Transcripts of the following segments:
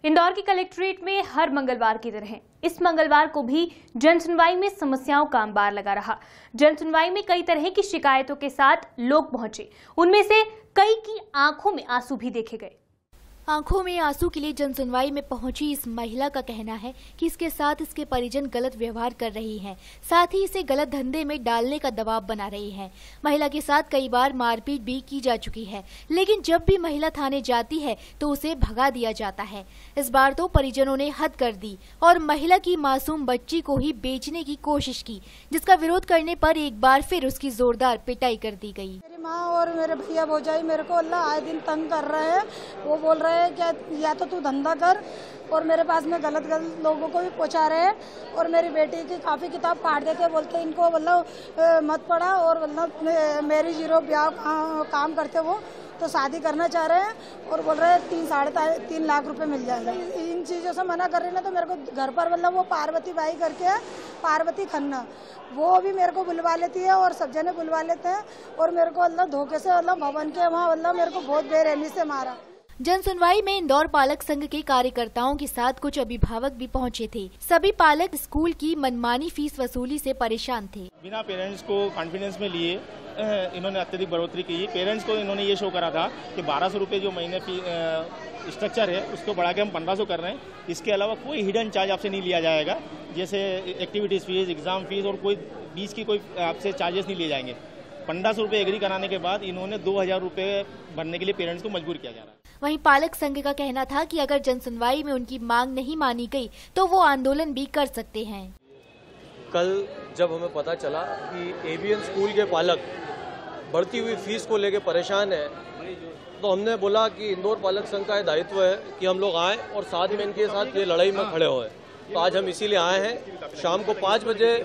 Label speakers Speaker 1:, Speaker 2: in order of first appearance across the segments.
Speaker 1: इंदौर की कलेक्ट्रेट में हर मंगलवार की तरह इस मंगलवार को भी जनसुनवाई में समस्याओं का अंबार लगा रहा। जनसुनवाई में कई तरह की शिकायतों के साथ लोग पहुंचे। उनमें से कई की आंखों में आंसू भी देखे गए।
Speaker 2: आंखों में आंसू के लिए जनसुनवाई में पहुंची इस महिला का कहना है कि इसके साथ इसके परिजन गलत व्यवहार कर रही हैं, साथ ही इसे गलत धंधे में डालने का दबाव बना रही हैं। महिला के साथ कई बार मारपीट भी की जा चुकी है, लेकिन जब भी महिला थाने जाती है तो उसे भगा दिया जाता है। इस बार तो परिजनों ने हद कर दी और महिला की मासूम बच्ची को ही बेचने की कोशिश की, जिसका विरोध करने पर एक बार फिर उसकी जोरदार पिटाई कर दी गई।
Speaker 3: मेरी माँ और मेरे भैया भौजाई मेरे को अल्लाह आए दिन तंग कर रहे हैं। वो बोल रहे हैं कि या तो तू धंधा कर, और मेरे पास में गलत लोगों को भी पहुंचा रहे हैं। और मेरी बेटी की काफ़ी किताब फाड़ देते बोलते इनको मतलब मत पढ़ा, और मतलब मेरी जीरो ब्याह काम करते वो तो शादी करना चाह रहे हैं और बोल रहे हैं 3-3.5 लाख रुपए मिल जाएगा। इन चीज़ों से मना कर रहे हैं। तो मेरे को घर पर मतलब वो पार्वती बाई करके है, पार्वती खन्ना, वो भी मेरे को बुलवा लेती है और सब जने बुलवा लेते हैं। और मेरे को अल्लाह धोखे से अल्लाह भवन के वहाँ अल्लाह मेरे को बहुत बेरहमी से मारा।
Speaker 2: जनसुनवाई में इंदौर पालक संघ के कार्यकर्ताओं के साथ कुछ अभिभावक भी पहुंचे थे। सभी पालक स्कूल की मनमानी फीस वसूली से परेशान थे।
Speaker 4: बिना पेरेंट्स को कॉन्फिडेंस में लिए इन्होंने अत्यधिक बढ़ोतरी की। पेरेंट्स को इन्होंने ये शो करा था कि 1200 रुपये जो महीने फी स्ट्रक्चर है उसको बढ़ा के हम 1500 कर रहे हैं। इसके अलावा कोई हिडन चार्ज आपसे नहीं लिया जाएगा, जैसे एक्टिविटीज़ फीस, एग्जाम फीस और कोई बीच की कोई आपसे चार्जेस नहीं लिए जाएंगे। 1500 रुपये एग्री कराने के बाद इन्होंने 2000 रुपये भरने के लिए पेरेंट्स को मजबूर किया जा रहा है।
Speaker 2: वहीं पालक संघ का कहना था कि अगर जनसुनवाई में उनकी मांग नहीं मानी गई तो वो आंदोलन भी कर सकते हैं।
Speaker 5: कल जब हमें पता चला कि एबीएन स्कूल के पालक बढ़ती हुई फीस को लेकर परेशान है, तो हमने बोला कि इंदौर पालक संघ का दायित्व है कि हम लोग आए और साथ में इनके साथ ये लड़ाई में खड़े हुए। तो आज हम इसीलिए आए हैं। शाम को 5 बजे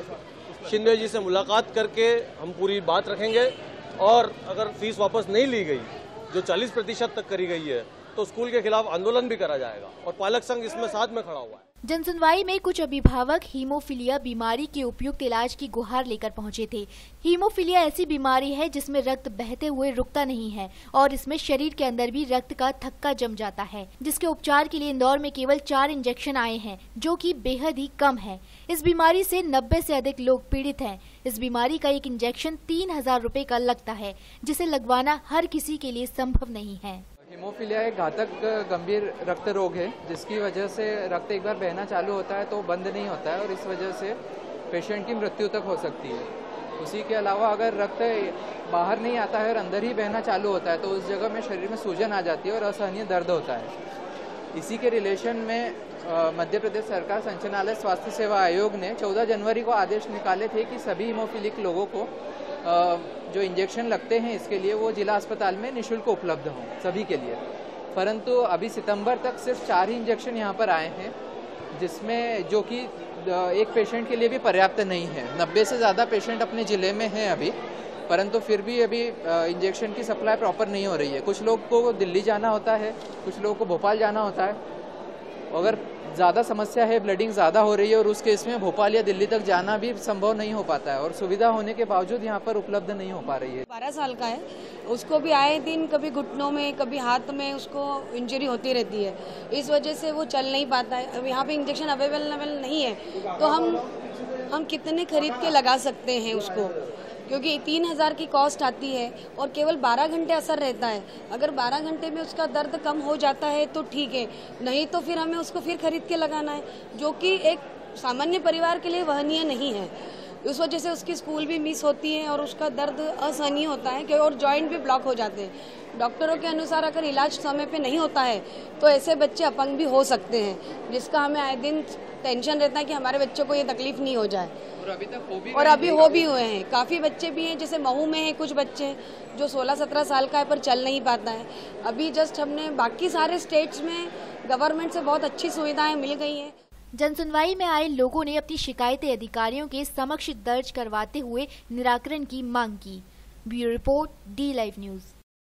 Speaker 5: शिंदे जी से मुलाकात करके हम पूरी बात रखेंगे, और अगर फीस वापस नहीं ली गई जो 40% तक करी गई है तो स्कूल के खिलाफ आंदोलन भी करा जाएगा, और पालक संघ इसमें साथ में खड़ा हुआ है।
Speaker 2: जनसुनवाई में कुछ अभिभावक हीमोफीलिया बीमारी के उपयुक्त इलाज की गुहार लेकर पहुंचे थे। हीमोफीलिया ऐसी बीमारी है जिसमें रक्त बहते हुए रुकता नहीं है और इसमें शरीर के अंदर भी रक्त का थक्का जम जाता है, जिसके उपचार के लिए इंदौर में केवल 4 इंजेक्शन आए हैं, जो कि बेहद ही कम है। इस बीमारी से 90 से अधिक लोग पीड़ित हैं। इस बीमारी का एक इंजेक्शन 3000 रुपए का लगता है, जिसे लगवाना हर किसी के लिए संभव नहीं है।
Speaker 6: हीमोफीलिया एक घातक गंभीर रक्त रोग है, जिसकी वजह से रक्त एक बार बहना चालू होता है तो बंद नहीं होता है, और इस वजह से पेशेंट की मृत्यु तक हो सकती है। उसी के अलावा अगर रक्त बाहर नहीं आता है और अंदर ही बहना चालू होता है तो उस जगह में शरीर में सूजन आ जाती है और असहनीय दर्द होता है। इसी के रिलेशन में मध्य प्रदेश सरकार संचालनालय स्वास्थ्य सेवा आयोग ने 14 जनवरी को आदेश निकाले थे कि सभी हीमोफिलिक लोगों को जो इंजेक्शन लगते हैं इसके लिए वो जिला अस्पताल में निःशुल्क उपलब्ध हों सभी के लिए। परंतु अभी सितंबर तक सिर्फ 4 ही इंजेक्शन यहाँ पर आए हैं, जिसमें जो कि एक पेशेंट के लिए भी पर्याप्त नहीं है। 90 से ज़्यादा पेशेंट अपने ज़िले में हैं अभी, परंतु फिर भी अभी इंजेक्शन की सप्लाई प्रॉपर नहीं हो रही है। कुछ लोग को दिल्ली जाना होता है, कुछ लोगों को भोपाल जाना होता है। अगर ज़्यादा समस्या है, ब्लडिंग ज़्यादा हो रही है, और उस केस में भोपाल या दिल्ली तक जाना भी संभव नहीं हो पाता है, और सुविधा होने के बावजूद यहाँ पर उपलब्ध नहीं हो पा रही है।
Speaker 3: 12 साल का है, उसको भी आए दिन कभी घुटनों में कभी हाथ में उसको इंजरी होती रहती है। इस वजह से वो चल नहीं पाता है। अब यहाँ पे इंजेक्शन अवेलेबल नहीं है तो हम कितने खरीद के लगा सकते हैं उसको, क्योंकि 3000 की कॉस्ट आती है और केवल 12 घंटे असर रहता है। अगर 12 घंटे में उसका दर्द कम हो जाता है तो ठीक है, नहीं तो फिर हमें उसको फिर खरीद के लगाना है, जो कि एक सामान्य परिवार के लिए वहनीय नहीं है। उस वजह से उसकी स्कूल भी मिस होती है और उसका दर्द असहनीय होता है, और जॉइंट भी ब्लॉक हो जाते हैं। डॉक्टरों के अनुसार अगर इलाज समय पे नहीं होता है तो ऐसे बच्चे अपंग भी हो सकते हैं, जिसका हमें आए दिन टेंशन रहता है कि हमारे बच्चों को ये तकलीफ नहीं हो जाए। और अभी हो भी हुए हैं, काफ़ी बच्चे भी हैं, जैसे महू में हैं कुछ बच्चे जो 16-17 साल का है पर चल नहीं पाता है। अभी जस्ट हमने बाकी सारे स्टेट्स में गवर्नमेंट से बहुत अच्छी सुविधाएं मिल गई हैं।
Speaker 2: जनसुनवाई में आए लोगों ने अपनी शिकायतें अधिकारियों के समक्ष दर्ज करवाते हुए निराकरण की मांग की। Bureau report, D live news.